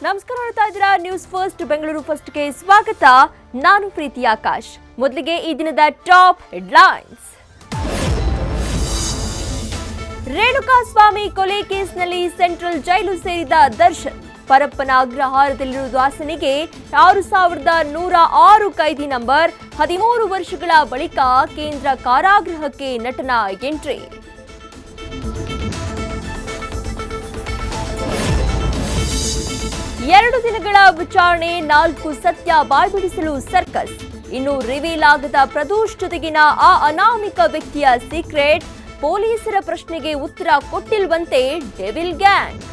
ನಮಸ್ಕಾರ, ನೋಡ್ತಾ ಇದ್ದೀರಾ ನ್ಯೂಸ್ ಫಸ್ಟ್ ಬೆಂಗಳೂರು ಫಸ್ಟ್ಗೆ ಸ್ವಾಗತ. ನಾನು ಪ್ರೀತಿ ಆಕಾಶ್. ಮೊದಲಿಗೆ ಈ ದಿನದ ಟಾಪ್ ಹೆಡ್ಲೈನ್ಸ್. ರೇಣುಕಾಸ್ವಾಮಿ ಕೊಲೆ ಕೇಸ್ನಲ್ಲಿ ಸೆಂಟ್ರಲ್ ಜೈಲು ಸೇರಿದ ದರ್ಶನ್. ಪರಪ್ಪನ ಅಗ್ರಹಾರದಲ್ಲಿರುವ ದಾಸನಿಗೆ 6106 ಕೈದಿ ನಂಬರ್. 13 ವರ್ಷಗಳ ಬಳಿಕ ಕೇಂದ್ರ ಕಾರಾಗೃಹಕ್ಕೆ ನಟನ ಎಂಟ್ರಿ. ಎರಡು ದಿನಗಳ ವಿಚಾರಣೆ, 4 ಸತ್ಯ ಬಾಯ್ಬಿಡಿಸಲು ಸರ್ಕಸ್. ಇನ್ನು ರಿವೀಲ್ ಆಗದ ಪ್ರದೋಷ್ ಜೊತೆಗಿನ ಆ ಅನಾಮಿಕ ವ್ಯಕ್ತಿಯ ಸೀಕ್ರೆಟ್. ಪೊಲೀಸರ ಪ್ರಶ್ನೆಗೆ ಉತ್ತರ ಕೊಟ್ಟಿಲ್ವಂತೆ ಡೆವಿಲ್ ಗ್ಯಾಂಗ್.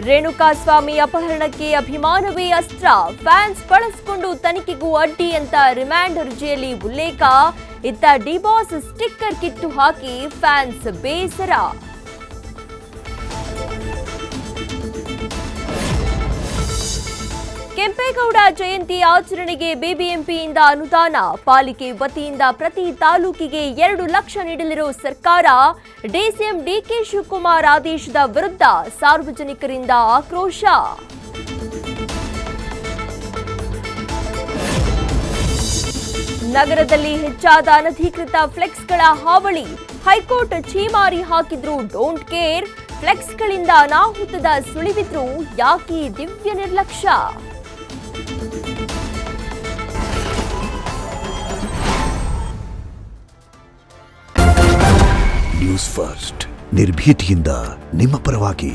ರೇಣುಕಾಸ್ವಾಮಿ ಅಪಹರಣಕ್ಕೆ ಅಭಿಮಾನವೇ ಅಸ್ತ್ರ. ಫ್ಯಾನ್ಸ್ ಬಳಸಿಕೊಂಡು ತನಿಖೆಗೂ ಅಡ್ಡಿ ಅಂತ ರಿಮಾಂಡ್ ಅರ್ಜಿಯಲ್ಲಿ ಉಲ್ಲೇಖ. ಇತ್ತ ಡಿಬಾಸ್ ಸ್ಟಿಕ್ಕರ್ ಕಿತ್ತು ಹಾಕಿ ಫ್ಯಾನ್ಸ್ ಬೇಸರ. ಕೆಂಪೇಗೌಡ ಜಯಂತಿ ಆಚರಣೆಗೆ ಬಿಬಿಎಂಪಿಯಿಂದ ಅನುದಾನ. ಪಾಲಿಕೆ ವತಿಯಿಂದ ಪ್ರತಿ ತಾಲೂಕಿಗೆ 2 ಲಕ್ಷ ನೀಡಲಿರುವ ಸರ್ಕಾರ. ಡಿಸಿಎಂ ಡಿಕೆ ಶಿವಕುಮಾರ್ ಆದೇಶದ ವಿರುದ್ಧ ಸಾರ್ವಜನಿಕರಿಂದ ಆಕ್ರೋಶ. ನಗರದಲ್ಲಿ ಹೆಚ್ಚಾದ ಅನಧಿಕೃತ ಫ್ಲೆಕ್ಸ್ಗಳ ಹಾವಳಿ. ಹೈಕೋರ್ಟ್ ಛೀಮಾರಿ ಹಾಕಿದ್ರು ಡೋಂಟ್ ಕೇರ್. ಫ್ಲೆಕ್ಸ್ಗಳಿಂದ ಅನಾಹುತದ ಸುಳಿವಿದ್ರು ಯಾಕೆ ದಿವ್ಯ ನಿರ್ಲಕ್ಷ್ಯ. ನ್ಯೂಸ್ ಫಸ್ಟ್ ನಿರ್ಭೀತಿಯಿಂದ ನಿಮ್ಮ ಪರವಾಗಿ.